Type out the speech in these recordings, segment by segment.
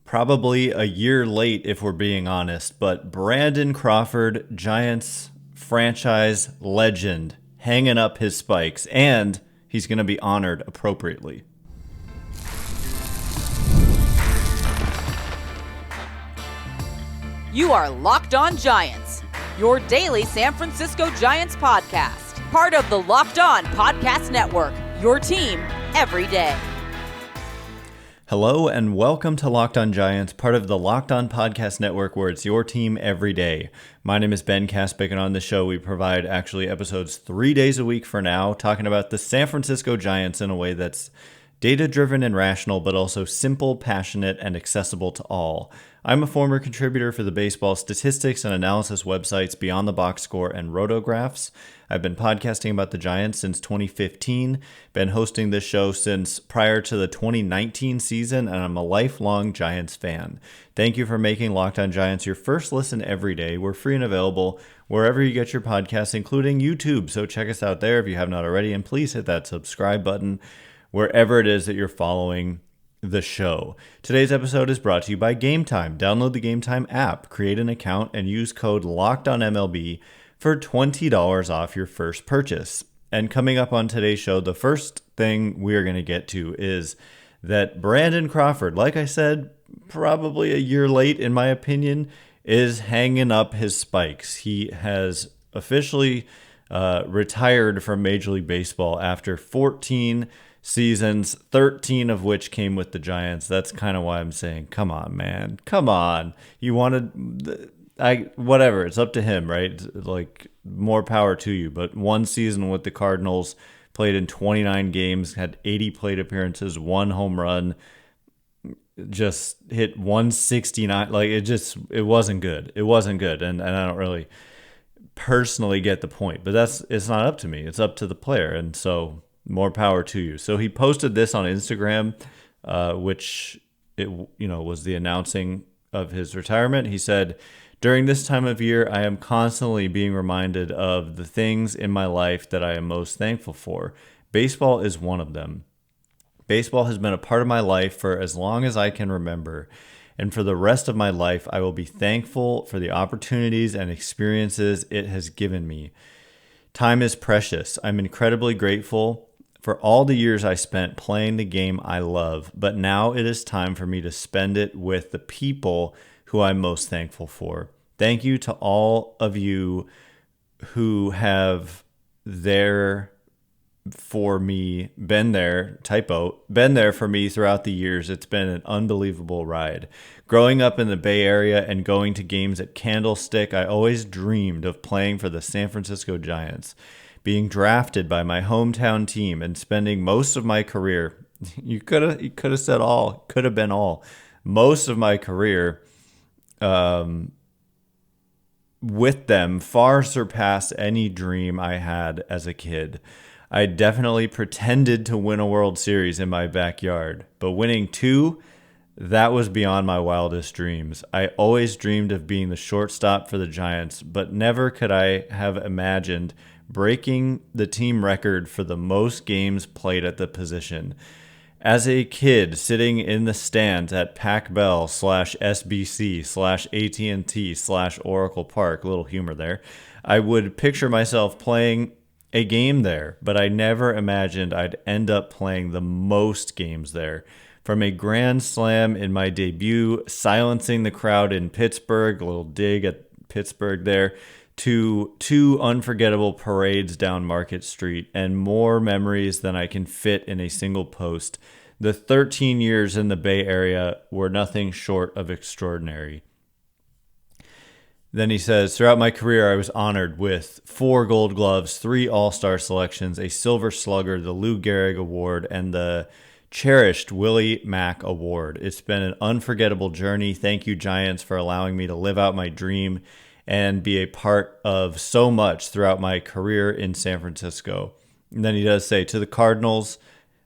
Probably a year late if we're being honest, but Brandon Crawford, Giants franchise legend, hanging up his spikes, and he's going to be honored appropriately. You are Locked On Giants, your daily San Francisco Giants podcast, part of the Locked On Podcast Network, your team every day. Hello and welcome to Locked On Giants, part of the Locked On Podcast Network, where it's your team every day. My name is Ben Kaspick, and on the show we provide actually episodes 3 days a week for now, talking about the San Francisco Giants in a way that's data-driven and rational, but also simple, passionate, and accessible to all. I'm a former contributor for the baseball statistics and analysis websites Beyond the Box Score and Rotographs. I've been podcasting about the Giants since 2015, been hosting this show since prior to the 2019 season, and I'm a lifelong Giants fan. Thank you for making Locked On Giants your first listen every day. We're free and available wherever you get your podcasts, including YouTube, so check us out there if you have not already, and please hit that subscribe button wherever it is that you're following the show. Today's episode is brought to you by Game Time. Download the Game Time app, create an account, and use code LOCKEDONMLB for $20 off your first purchase. And coming up on today's show, the first thing we are going to get to is that Brandon Crawford, like I said, probably a year late in my opinion, is hanging up his spikes. He has officially retired from Major League Baseball after 14 seasons, 13 of which came with the Giants. That's kind of why I'm saying, come on, man. Come on. You wanted... whatever, it's up to him, right? Like, more power to you. But one season with the Cardinals, played in 29 games, had 80 plate appearances, 1 home run, just hit 169. Like, it wasn't good. It wasn't good. And I don't really personally get the point. But it's not up to me. It's up to the player. And so more power to you. So he posted this on Instagram, which was the announcing of his retirement. He said, "During this time of year, I am constantly being reminded of the things in my life that I am most thankful for. Baseball is one of them. Baseball has been a part of my life for as long as I can remember. And for the rest of my life, I will be thankful for the opportunities and experiences it has given me. Time is precious. I'm incredibly grateful for all the years I spent playing the game I love, but now it is time for me to spend it with the people who I'm most thankful for. Thank you to all of you who have been there for me throughout the years. It's been an unbelievable ride. Growing up in the Bay Area and going to games at Candlestick, I always dreamed of playing for the San Francisco Giants. Being drafted by my hometown team and spending most of my career, you could have said all, could have been all, most of my career with them far surpassed any dream I had as a kid. I definitely pretended to win a World Series in my backyard, but winning 2, that was beyond my wildest dreams. I always dreamed of being the shortstop for the Giants, but never could I have imagined breaking the team record for the most games played at the position. As a kid, sitting in the stands at Pac Bell /SBC/AT&T/Oracle Park, little humor there, I would picture myself playing a game there, but I never imagined I'd end up playing the most games there. From a grand slam in my debut, silencing the crowd in Pittsburgh, a little dig at Pittsburgh there, to 2 unforgettable parades down Market Street, and more memories than I can fit in a single post. The 13 years in the Bay Area were nothing short of extraordinary." Then he says, "Throughout my career, I was honored with 4 Gold Gloves, 3 All-Star selections, a Silver Slugger, the Lou Gehrig Award, and the cherished Willie Mack Award. It's been an unforgettable journey. Thank you, Giants, for allowing me to live out my dream and be a part of so much throughout my career in San Francisco." And then he does say, "To the Cardinals,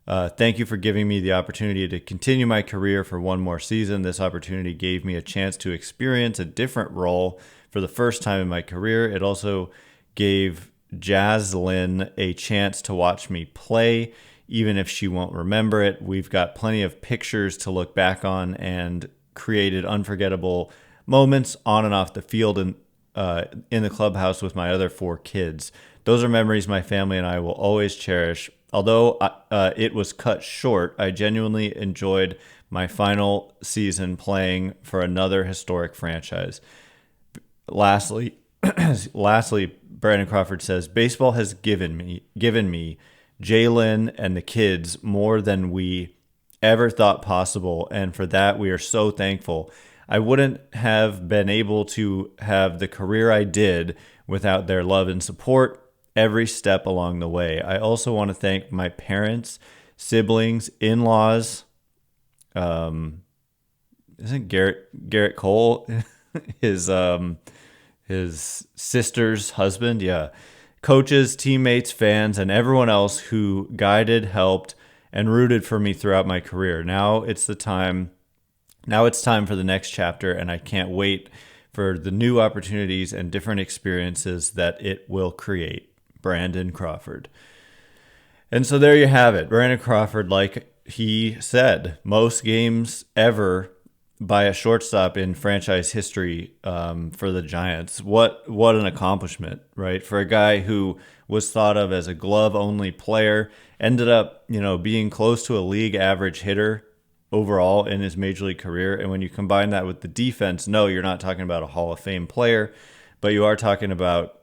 thank you for giving me the opportunity to continue my career for one more season. This opportunity gave me a chance to experience a different role for the first time in my career. It also gave Jaslyn a chance to watch me play, even if she won't remember it. We've got plenty of pictures to look back on, and created unforgettable moments on and off the field and in the clubhouse with my other 4 kids. Those are memories my family and I will always cherish. Although it was cut short, I genuinely enjoyed my final season playing for another historic franchise. Lastly, Brandon Crawford says, baseball has given me Jalen and the kids more than we ever thought possible, and for that we are so thankful. I wouldn't have been able to have the career I did without their love and support every step along the way. I also want to thank my parents, siblings, in-laws. Isn't Garrett Cole his sister's husband? Yeah. Coaches, teammates, fans, and everyone else who guided, helped, and rooted for me throughout my career. Now it's time for the next chapter, and I can't wait for the new opportunities and different experiences that it will create. Brandon Crawford. And so there you have it. Brandon Crawford, like he said, most games ever by a shortstop in franchise history for the Giants. What an accomplishment, right? For a guy who was thought of as a glove-only player, ended up, being close to a league average hitter overall in his major league career. And when you combine that with the defense, no, you're not talking about a Hall of Fame player, but you are talking about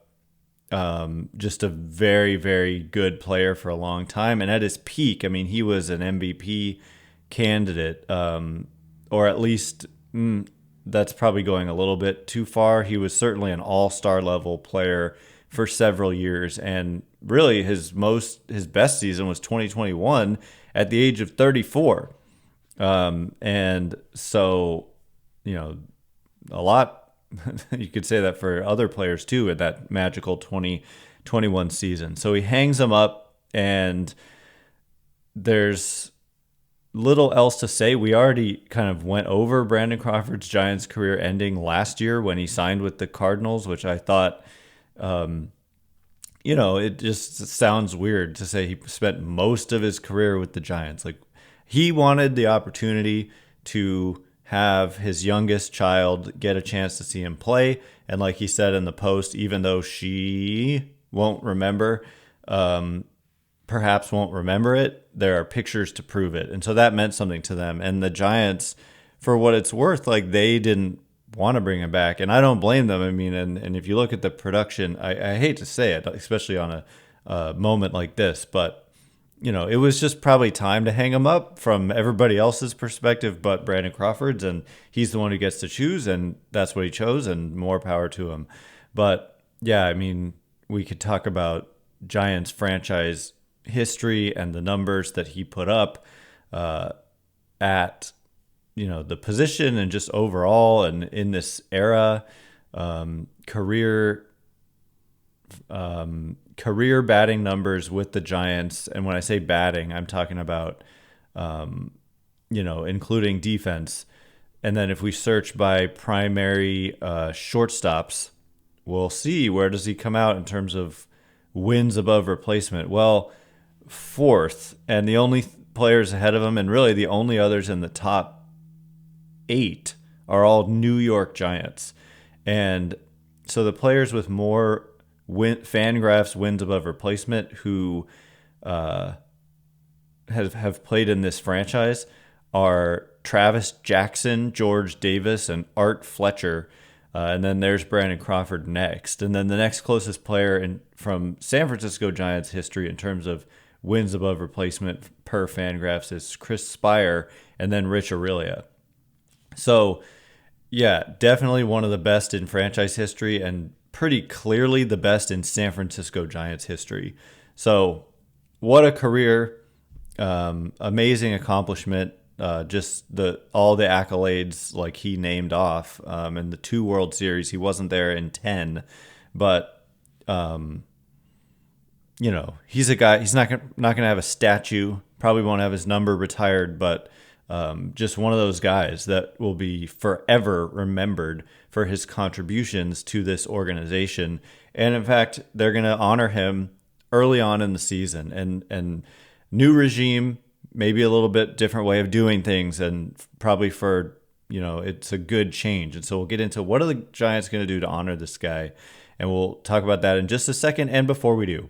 just a very, very good player for a long time. And at his peak, he was an MVP candidate, or at least that's probably going a little bit too far. He was certainly an all-star level player for several years. And really his best season was 2021 at the age of 34. And so, a lot, you could say that for other players too at that magical 2021 season. So he hangs them up, and there's little else to say. We already kind of went over Brandon Crawford's Giants career ending last year when he signed with the Cardinals, which I thought, it just sounds weird to say he spent most of his career with the Giants. Like, he wanted the opportunity to have his youngest child get a chance to see him play. And like he said in the post, even though she won't remember, perhaps won't remember it, there are pictures to prove it. And so that meant something to them. And the Giants, for what it's worth, like, they didn't want to bring him back. And I don't blame them. And if you look at the production, I hate to say it, especially on a moment like this, but it was just probably time to hang him up from everybody else's perspective but Brandon Crawford's, and he's the one who gets to choose, and that's what he chose, and more power to him. But yeah, we could talk about Giants franchise history and the numbers that he put up at the position and just overall and in this era, career batting numbers with the Giants. And when I say batting, I'm talking about, including defense. And then if we search by primary shortstops, we'll see where does he come out in terms of wins above replacement. Well, 4th, and the only players ahead of him, and really the only others in the top 8, are all New York Giants. And so the players with more Fangraphs wins above replacement who have played in this franchise are Travis Jackson, George Davis, and Art Fletcher. And then there's Brandon Crawford next. And then the next closest player from San Francisco Giants history in terms of wins above replacement per Fangraphs is Chris Spire, and then Rich Aurelia. So, yeah, definitely one of the best in franchise history, and pretty clearly the best in San Francisco Giants history. So what a career, amazing accomplishment, just all the accolades like he named off, and the 2 World Series. He wasn't there in 10, but he's a guy, he's not gonna have a statue, probably won't have his number retired, but just one of those guys that will be forever remembered for his contributions to this organization. And in fact, they're going to honor him early on in the season. And new regime, maybe a little bit different way of doing things, and probably for it's a good change. And so we'll get into what are the Giants going to do to honor this guy. And we'll talk about that in just a second. And before we do,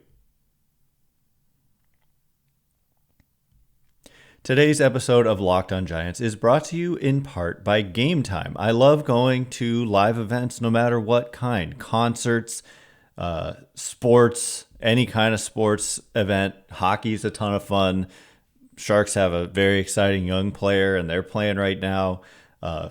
today's episode of Locked On Giants is brought to you in part by Game Time. I love going to live events, no matter what kind, concerts, sports, any kind of sports event. Hockey's a ton of fun. Sharks have a very exciting young player, and they're playing right now.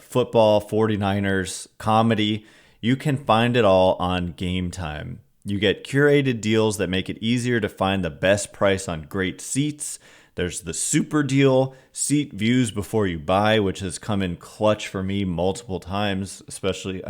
Football, 49ers, comedy. You can find it all on Game Time. You get curated deals that make it easier to find the best price on great seats. There's the super deal, seat views before you buy, which has come in clutch for me multiple times, especially,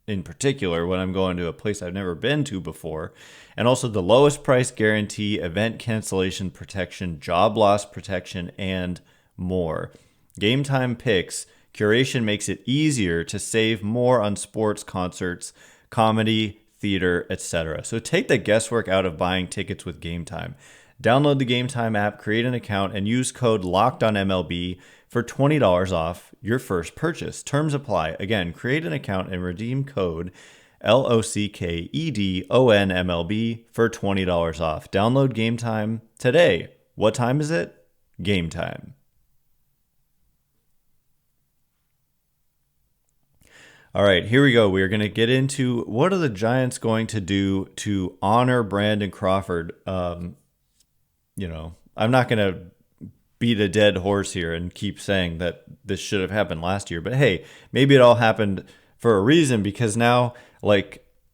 in particular, when I'm going to a place I've never been to before. And also the lowest price guarantee, event cancellation protection, job loss protection, and more. Game Time Picks, curation makes it easier to save more on sports, concerts, comedy, theater, etc. So take the guesswork out of buying tickets with Game Time. Download the Game Time app, create an account, and use code LOCKEDONMLB for $20 off your first purchase. Terms apply. Again, create an account and redeem code LOCKEDONMLB for $20 off. Download Game Time today. What time is it? Game time. All right, here we go. We are going to get into what are the Giants going to do to honor Brandon Crawford. I'm not going to beat a dead horse here and keep saying that this should have happened last year. But hey, maybe it all happened for a reason, because now,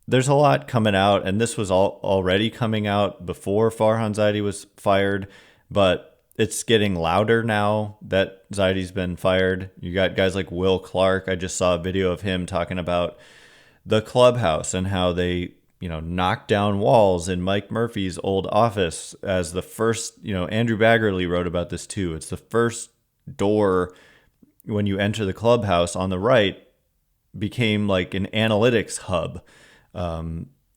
there's a lot coming out, and this was already coming out before Farhan Zaidi was fired, but it's getting louder now that Zaidi's been fired. You got guys like Will Clark. I just saw a video of him talking about the clubhouse and how they knocked down walls in Mike Murphy's old office as the first, Andrew Baggerly wrote about this too. It's the first door when you enter the clubhouse on the right became like an analytics hub.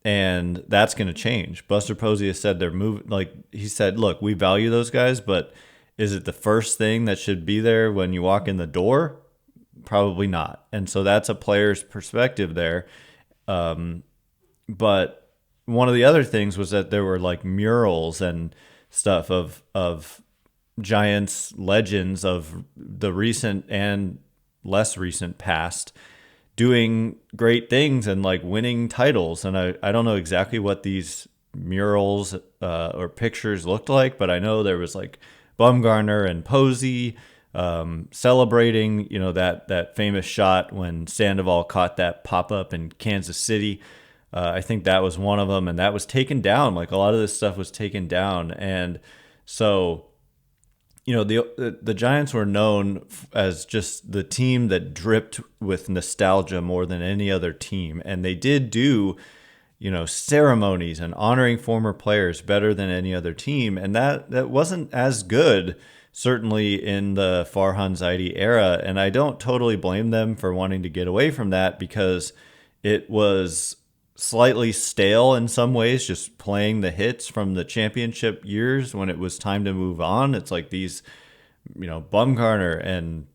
And that's going to change. Buster Posey has said they're moving. He said, look, we value those guys, but is it the first thing that should be there when you walk in the door? Probably not. And so that's a player's perspective there. But one of the other things was that there were murals and stuff of Giants legends of the recent and less recent past doing great things and winning titles. And I don't know exactly what these murals or pictures looked like, but I know there was Bumgarner and Posey celebrating, that famous shot when Sandoval caught that pop-up in Kansas City. I think that was one of them, and that was taken down. A lot of this stuff was taken down. And so, the Giants were known as just the team that dripped with nostalgia more than any other team. And they did do, ceremonies and honoring former players better than any other team. And that wasn't as good, certainly in the Farhan Zaidi era. And I don't totally blame them for wanting to get away from that, because it was slightly stale in some ways, just playing the hits from the championship years when it was time to move on. It's like these, Bumgarner and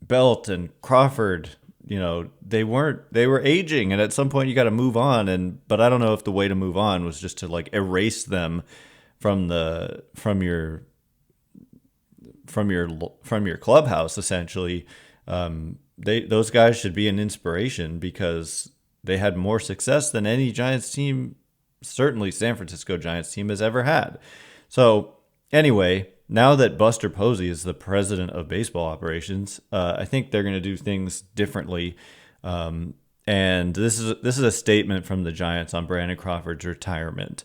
Belt and Crawford, they were aging, and at some point you got to move on. But I don't know if the way to move on was just to erase them from your clubhouse. Essentially, those guys should be an inspiration, because they had more success than any Giants team, certainly San Francisco Giants team, has ever had. So anyway, now that Buster Posey is the president of baseball operations, I think they're going to do things differently. And this is a statement from the Giants on Brandon Crawford's retirement.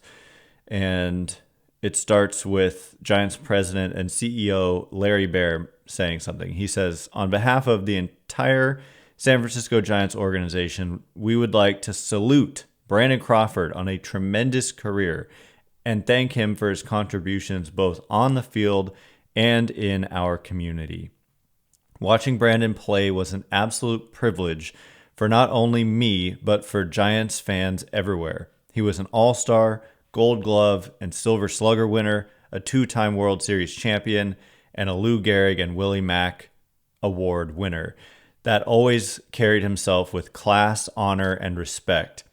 And it starts with Giants president and CEO Larry Baer saying something. He says, "On behalf of the entire San Francisco Giants organization, we would like to salute Brandon Crawford on a tremendous career and thank him for his contributions both on the field and in our community. Watching Brandon play was an absolute privilege for not only me, but for Giants fans everywhere. He was an all-star, Gold Glove, and Silver Slugger winner, a two-time World Series champion, and a Lou Gehrig and Willie Mack Award winner that always carried himself with class, honor, and respect.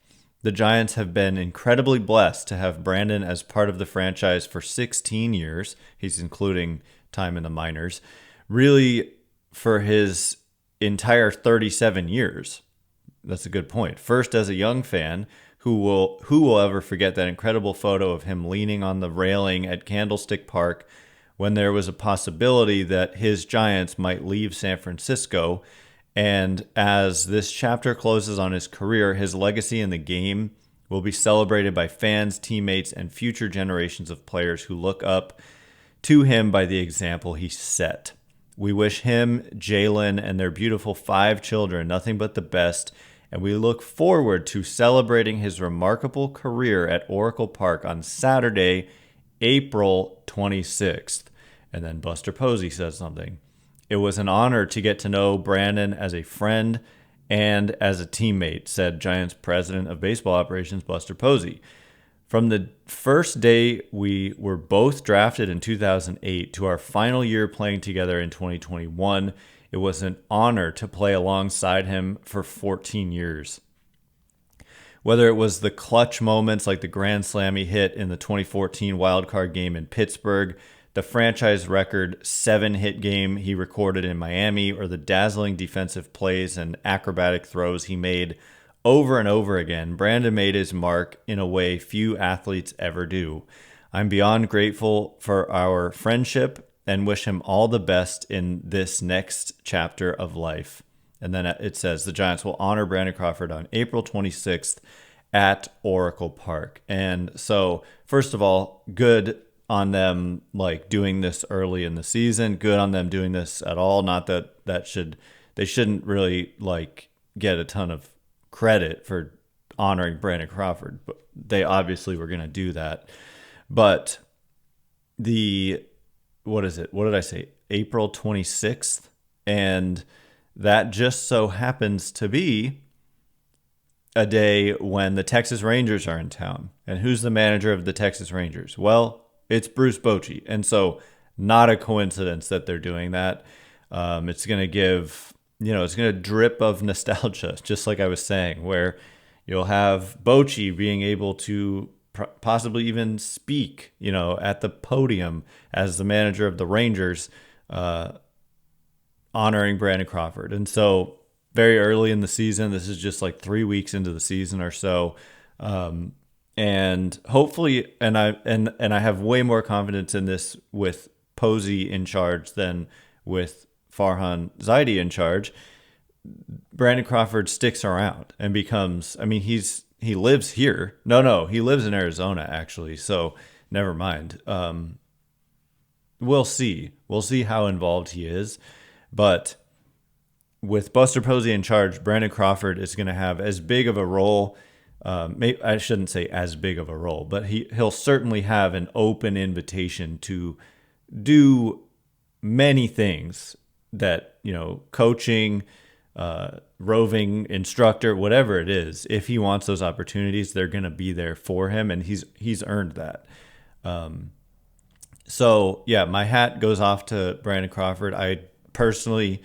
The Giants have been incredibly blessed to have Brandon as part of the franchise for 16 years. He's including time in the minors. Really, for his entire 37 years. That's a good point. First, as a young fan, who will ever forget that incredible photo of him leaning on the railing at Candlestick Park when there was a possibility that his Giants might leave San Francisco. And as this chapter closes on his career, his legacy in the game will be celebrated by fans, teammates, and future generations of players who look up to him by the example he set. We wish him, Jalen, and their beautiful 5 children nothing but the best, and we look forward to celebrating his remarkable career at Oracle Park on Saturday, April 26th. And then Buster Posey says something. It was an honor to get to know Brandon as a friend and as a teammate, said Giants president of baseball operations, Buster Posey. From the first day we were both drafted in 2008 to our final year playing together in 2021, it was an honor to play alongside him for 14 years. Whether it was the clutch moments like the grand slam he hit in the 2014 wildcard game in Pittsburgh, the franchise record 7-hit game he recorded in Miami, or the dazzling defensive plays and acrobatic throws he made over and over again, Brandon made his mark in a way few athletes ever do. I'm beyond grateful for our friendship and wish him all the best in this next chapter of life. And then it says the Giants will honor Brandon Crawford on April 26th at Oracle Park. And so, first of all, good on them like doing this early in the season. Good on them doing this at all. Not that they shouldn't really like get a ton of credit for honoring Brandon Crawford, but they obviously were going to do that. But what is it? What did I say? April 26th. And that just so happens to be a day when the Texas Rangers are in town. And who's the manager of the Texas Rangers? Well, it's Bruce Bochy. And so not a coincidence that they're doing that. It's going to give, it's going to drip of nostalgia, just like I was saying, where you'll have Bochy being able to possibly even speak, at the podium as the manager of the Rangers, honoring Brandon Crawford. And so very early in the season, this is just like 3 weeks into the season or so. And hopefully, and I have way more confidence in this with Posey in charge than with Farhan Zaidi in charge. Brandon Crawford sticks around and becomes, he lives here. No, he lives in Arizona actually. So never mind. We'll see. We'll see how involved he is. But with Buster Posey in charge, Brandon Crawford is going to have as big of a role. I shouldn't say as big of a role, but he'll certainly have an open invitation to do many things that, coaching, roving instructor, whatever it is. If he wants those opportunities, they're going to be there for him, and he's earned that. So yeah, my hat goes off to Brandon Crawford. I personally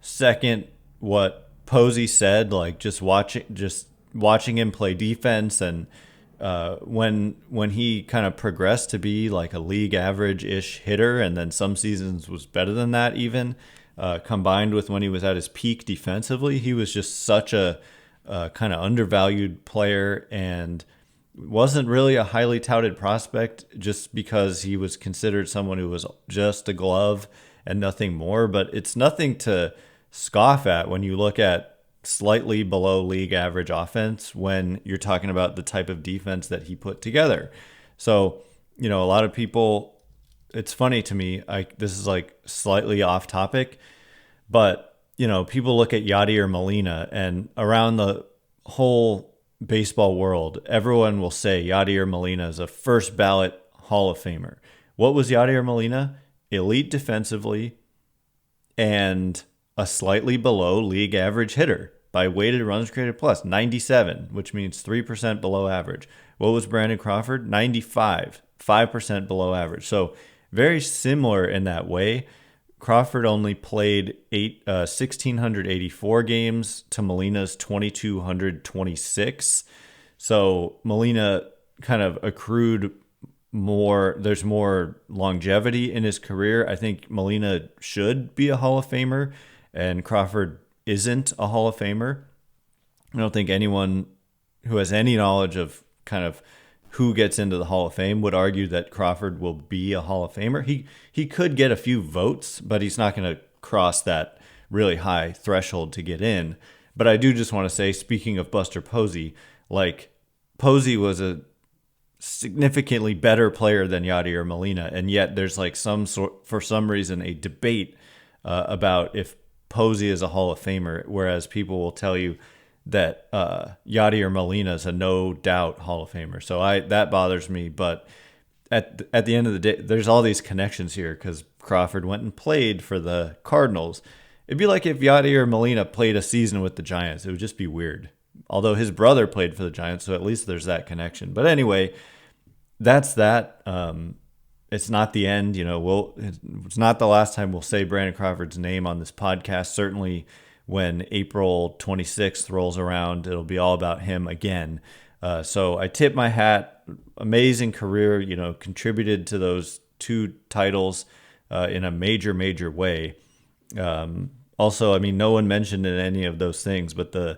second what Posey said, like just watching him play defense, and when he kind of progressed to be like a league average-ish hitter, and then some seasons was better than that even, combined with when he was at his peak defensively, he was just such a kind of undervalued player and wasn't really a highly touted prospect just because he was considered someone who was just a glove and nothing more. But it's nothing to scoff at when you look at slightly below league average offense when you're talking about the type of defense that he put together. So, a lot of people, it's funny to me, this is like slightly off topic, but, people look at Yadier Molina, and around the whole baseball world, everyone will say Yadier Molina is a first ballot Hall of Famer. What was Yadier Molina? Elite defensively and a slightly below league average hitter by weighted runs created plus, 97, which means 3% below average. What was Brandon Crawford? 95, 5% below average. So very similar in that way. Crawford only played 1,684 games to Molina's 2,226. So Molina kind of accrued more. There's more longevity in his career. I think Molina should be a Hall of Famer, and Crawford isn't a Hall of Famer. I don't think anyone who has any knowledge of kind of who gets into the Hall of Fame would argue that Crawford will be a Hall of Famer. He could get a few votes, but he's not going to cross that really high threshold to get in. But I do just want to say, speaking of Buster Posey, like Posey was a significantly better player than Yadier Molina, and yet there's like for some reason a debate about if Posey is a Hall of Famer, whereas people will tell you that Yadier Molina is a no doubt Hall of Famer. So that bothers me. But at the end of the day, there's all these connections here because Crawford went and played for the Cardinals. It'd be like if Yadier Molina played a season with the Giants. It would just be weird. Although his brother played for the Giants, so at least there's that connection. But anyway, that's that. It's not the end. It's not the last time we'll say Brandon Crawford's name on this podcast. Certainly when April 26th rolls around, it'll be all about him again. So I tip my hat. Amazing career, contributed to those 2 titles in a major, major way. Also, I mean, no one mentioned in any of those things, but the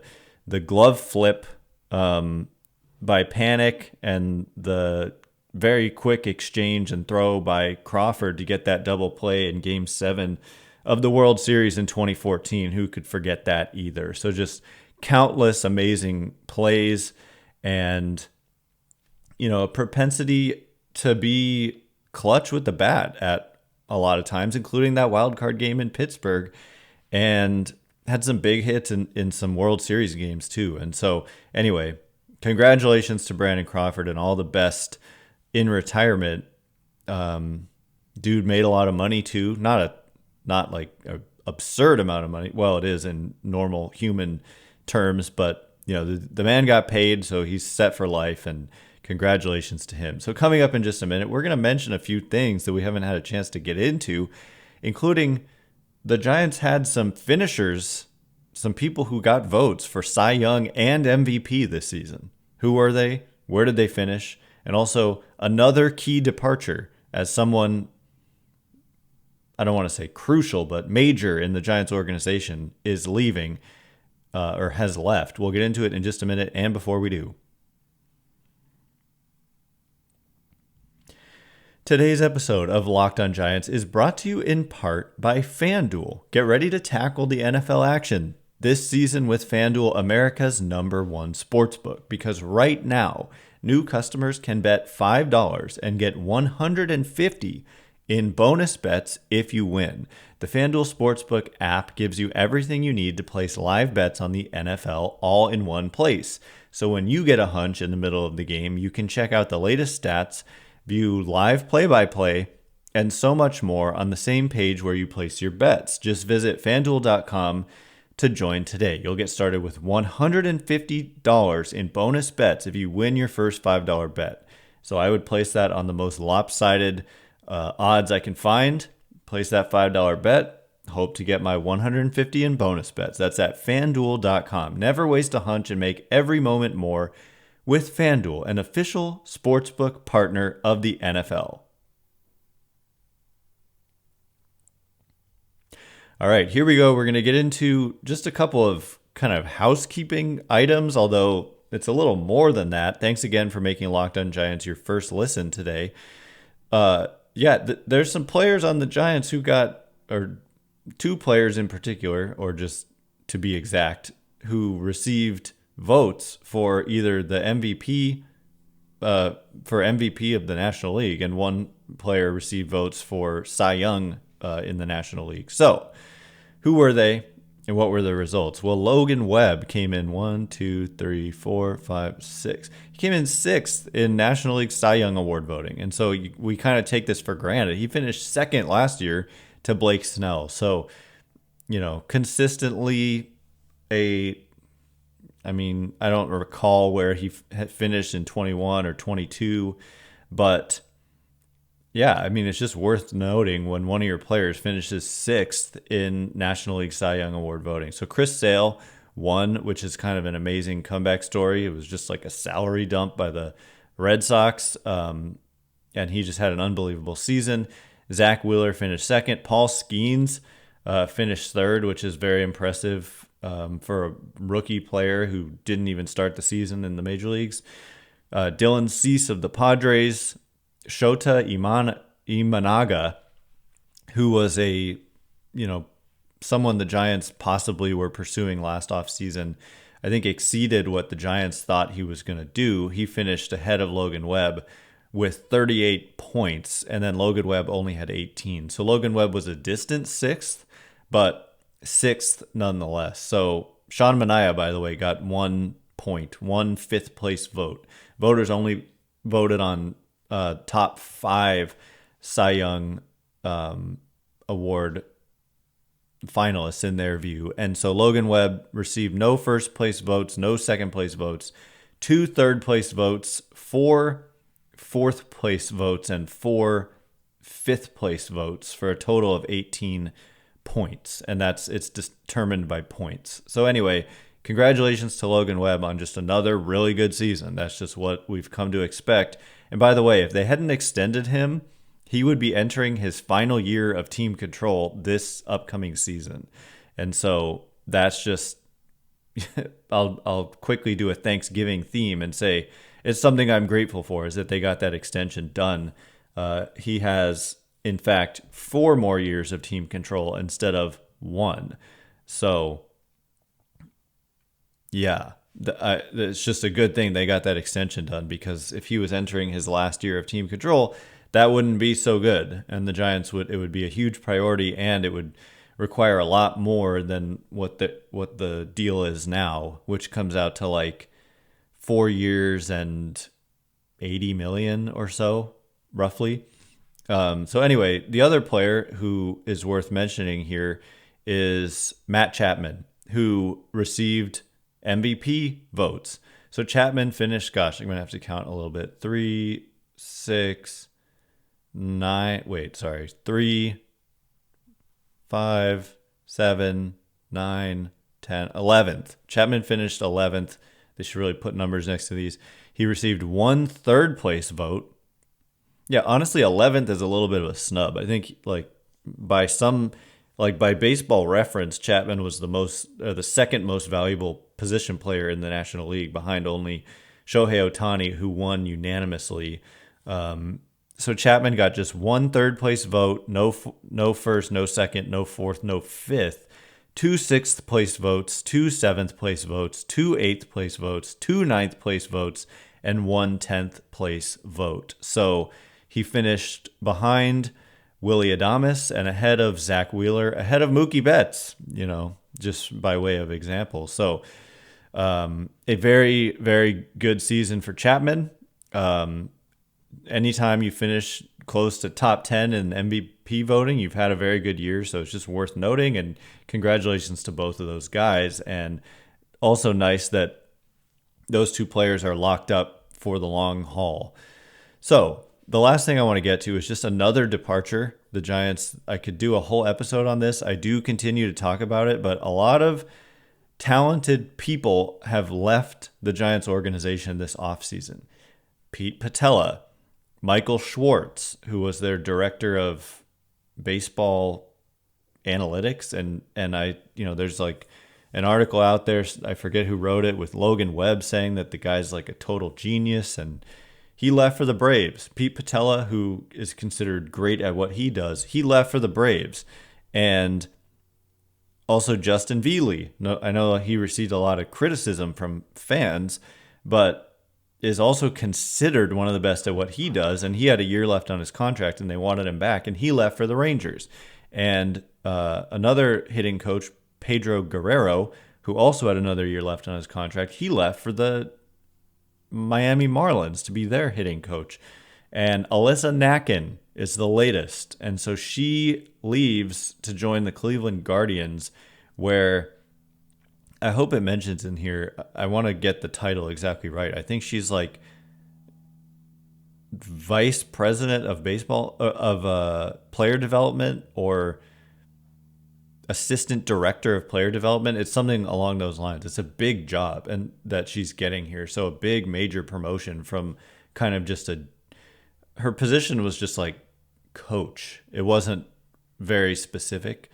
glove flip by Panic and the very quick exchange and throw by Crawford to get that double play in Game 7 of the World Series in 2014. Who could forget that either? So just countless amazing plays and, a propensity to be clutch with the bat at a lot of times, including that wild card game in Pittsburgh, and had some big hits in some World Series games too. And so anyway, congratulations to Brandon Crawford and all the best in retirement. Dude made a lot of money too. Not like an absurd amount of money. Well, it is in normal human terms, but the man got paid, so he's set for life, and congratulations to him. So coming up in just a minute, we're going to mention a few things that we haven't had a chance to get into, including the Giants had some finishers, some people who got votes for Cy Young and MVP this season. Who were they? Where did they finish? And also another key departure as someone, I don't want to say crucial, but major in the Giants organization is leaving or has left. We'll get into it in just a minute. And before we do, today's episode of Locked on Giants is brought to you in part by FanDuel. Get ready to tackle the NFL action this season with FanDuel, America's #1 sportsbook, because right now, new customers can bet $5 and get $150 in bonus bets if you win. The FanDuel Sportsbook app gives you everything you need to place live bets on the NFL all in one place. So when you get a hunch in the middle of the game, you can check out the latest stats, view live play-by-play, and so much more on the same page where you place your bets. Just visit FanDuel.com to join today. You'll get started with $150 in bonus bets if you win your first $5 bet. So I would place that on the most lopsided odds I can find. Place that $5 bet. Hope to get my $150 in bonus bets. That's at FanDuel.com. Never waste a hunch and make every moment more with FanDuel, an official sportsbook partner of the NFL. All right, here we go. We're going to get into just a couple of kind of housekeeping items, although it's a little more than that. Thanks again for making Locked on Giants your first listen today. There's some players on the Giants who got, or 2 players in particular, or just to be exact, who received votes for either the MVP, for MVP of the National League, and 1 player received votes for Cy Young in the National League. So, who were they and what were the results? Well, Logan Webb came in 1, 2, 3, 4, 5, 6. He came in 6th in National League Cy Young Award voting. And so we kind of take this for granted. He finished 2nd last year to Blake Snell. So, consistently I don't recall where he had finished in 21 or 22, but Yeah, I mean, it's just worth noting when one of your players finishes sixth in National League Cy Young Award voting. So Chris Sale won, which is kind of an amazing comeback story. It was just like a salary dump by the Red Sox, and he just had an unbelievable season. Zach Wheeler finished second. Paul Skeens finished third, which is very impressive for a rookie player who didn't even start the season in the major leagues. Dylan Cease of the Padres, Shota Imanaga, who was someone the Giants possibly were pursuing last offseason, I think exceeded what the Giants thought he was going to do. He finished ahead of Logan Webb with 38 points, and then Logan Webb only had 18. So Logan Webb was a distant sixth, but sixth nonetheless. So Sean Manaea, by the way, got 1 point, 1 fifth place vote. Voters only voted on top 5 Cy Young Award finalists in their view. And so Logan Webb received no first place votes, no second place votes, 2 third place votes, 4 fourth place votes, and 4 fifth place votes for a total of 18 points. And it's determined by points. So anyway, congratulations to Logan Webb on just another really good season. That's just what we've come to expect. And by the way, if they hadn't extended him, he would be entering his final year of team control this upcoming season. And so that's just, I'll quickly do a Thanksgiving theme and say it's something I'm grateful for, is that they got that extension done. He has, in fact, 4 more years of team control instead of 1. So yeah, it's just a good thing they got that extension done, because if he was entering his last year of team control, that wouldn't be so good. And the Giants it would be a huge priority, and it would require a lot more than what the deal is now, which comes out to like 4 years and $80 million or so, roughly. So anyway, the other player who is worth mentioning here is Matt Chapman, who received MVP votes. So Chapman finished, I'm going to have to count a little bit. 3, 6, 9, 3, 5, 7, 9, 10, 11th. Chapman finished 11th. They should really put numbers next to these. He received 1 third place vote. Yeah, honestly, 11th is a little bit of a snub. I think by Baseball Reference, Chapman was the second most valuable position player in the National League, behind only Shohei Ohtani, who won unanimously. So Chapman got just 1 third place vote, no first, no second, no fourth, no fifth, 2 sixth place votes, 2 seventh place votes, 2 eighth place votes, 2 ninth place votes, and 1 10th place vote. So he finished behind Willy Adames and ahead of Zach Wheeler, ahead of Mookie Betts, just by way of example. So a very, very good season for Chapman. Anytime you finish close to top 10 in MVP voting, you've had a very good year. So it's just worth noting, and congratulations to both of those guys. And also nice that those 2 players are locked up for the long haul. So the last thing I want to get to is just another departure. The Giants, I could do a whole episode on this. I do continue to talk about it, but a lot of talented people have left the Giants organization this offseason. Pete Patella, Michael Schwartz, who was their director of baseball analytics, and I, there's like an article out there, I forget who wrote it, with Logan Webb saying that the guy's like a total genius, and he left for the Braves. Pete Patella, who is considered great at what he does, he left for the Braves. And also Justin Vealey. No, I know he received a lot of criticism from fans, but is also considered one of the best at what he does. And he had a year left on his contract, and they wanted him back, and he left for the Rangers. And another hitting coach, Pedro Guerrero, who also had another year left on his contract, he left for the Miami Marlins to be their hitting coach. And Alyssa Nacken is the latest. And so she leaves to join the Cleveland Guardians, where I hope it mentions in here, I want to get the title exactly right. I think she's like vice president of baseball of player development or assistant director of player development. It's something along those lines. It's a big job and that she's getting here. So a big major promotion from kind of just her position was just like coach. It wasn't very specific.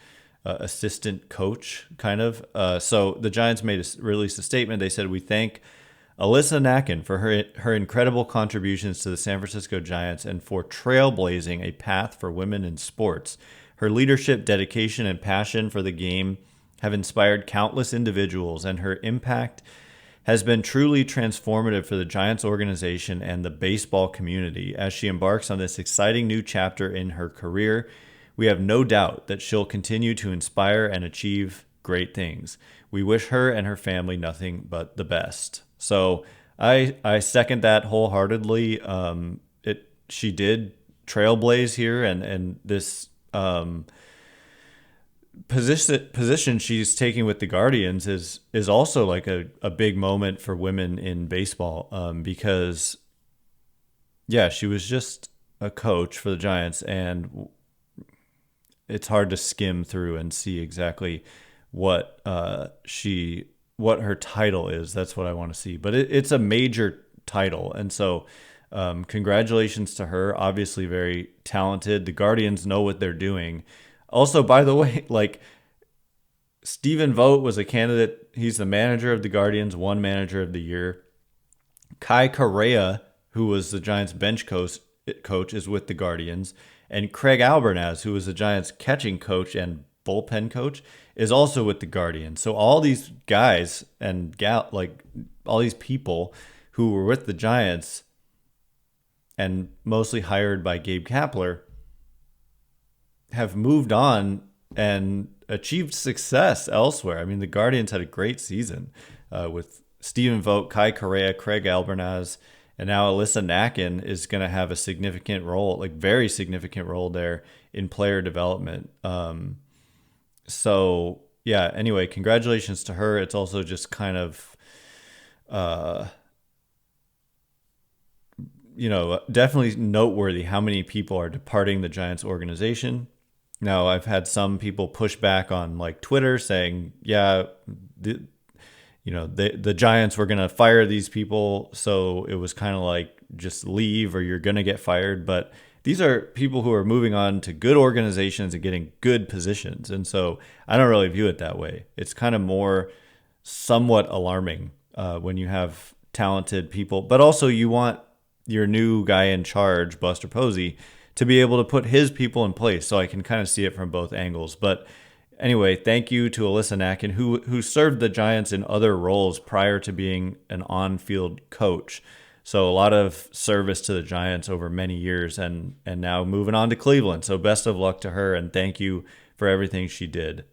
Assistant coach kind of. So the Giants released a statement. They said, "We thank Alyssa Nacken for her incredible contributions to the San Francisco Giants and for trailblazing a path for women in sports. Her leadership, dedication, and passion for the game have inspired countless individuals, and her impact has been truly transformative for the Giants organization and the baseball community. As she embarks on this exciting new chapter in her career, we have no doubt that she'll continue to inspire and achieve great things. We wish her and her family nothing but the best." So I second that wholeheartedly. She did trailblaze here, and this position she's taking with the Guardians is also like a big moment for women in baseball, because she was just a coach for the Giants, and it's hard to skim through and see exactly what her title is. That's what I want to see, but it's a major title, and so congratulations to her. Obviously very talented. The Guardians know what they're doing. Also, by the way, like, Stephen Vogt was a candidate. He's the manager of the Guardians, won Manager of the Year. Kai Correa, who was the Giants bench coach, is with the Guardians. And Craig Albernaz, who was the Giants catching coach and bullpen coach, is also with the Guardians. So all these guys and all these people who were with the Giants and mostly hired by Gabe Kapler have moved on and achieved success elsewhere. I mean, the Guardians had a great season with Stephen Vogt, Kai Correa, Craig Albernaz, and now Alyssa Nacken is going to have a significant role, like very significant role there in player development. So yeah, anyway, congratulations to her. It's also just kind of, definitely noteworthy how many people are departing the Giants organization. Now, I've had some people push back on like Twitter saying, the Giants were going to fire these people. So it was kind of like, just leave or you're going to get fired. But these are people who are moving on to good organizations and getting good positions. And so I don't really view it that way. It's kind of more somewhat alarming when you have talented people, but also you want your new guy in charge, Buster Posey, to be able to put his people in place. So I can kind of see it from both angles. But anyway, thank you to Alyssa Nacken, who served the Giants in other roles prior to being an on-field coach. So a lot of service to the Giants over many years, and now moving on to Cleveland. So best of luck to her, and thank you for everything she did.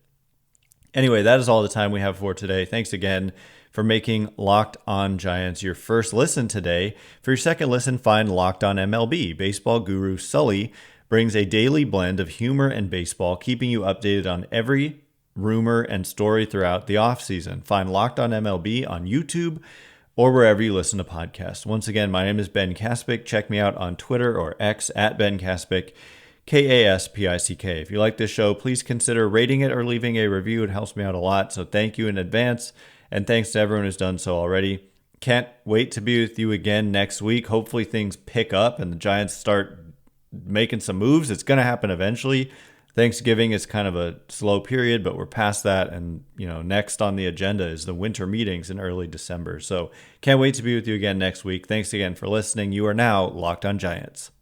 Anyway, that is all the time we have for today. Thanks again for making Locked On Giants your first listen today. For your second listen, find Locked On MLB. Baseball guru Sully brings a daily blend of humor and baseball, keeping you updated on every rumor and story throughout the offseason. Find Locked On MLB on YouTube or wherever you listen to podcasts. Once again, my name is Ben Kaspick. Check me out on Twitter or X at Ben Kaspick, Kaspick. If you like this show, please consider rating it or leaving a review. It helps me out a lot, so thank you in advance. And thanks to everyone who's done so already. Can't wait to be with you again next week. Hopefully things pick up and the Giants start making some moves. It's going to happen eventually. Thanksgiving is kind of a slow period, but we're past that. And, next on the agenda is the winter meetings in early December. So can't wait to be with you again next week. Thanks again for listening. You are now Locked On Giants.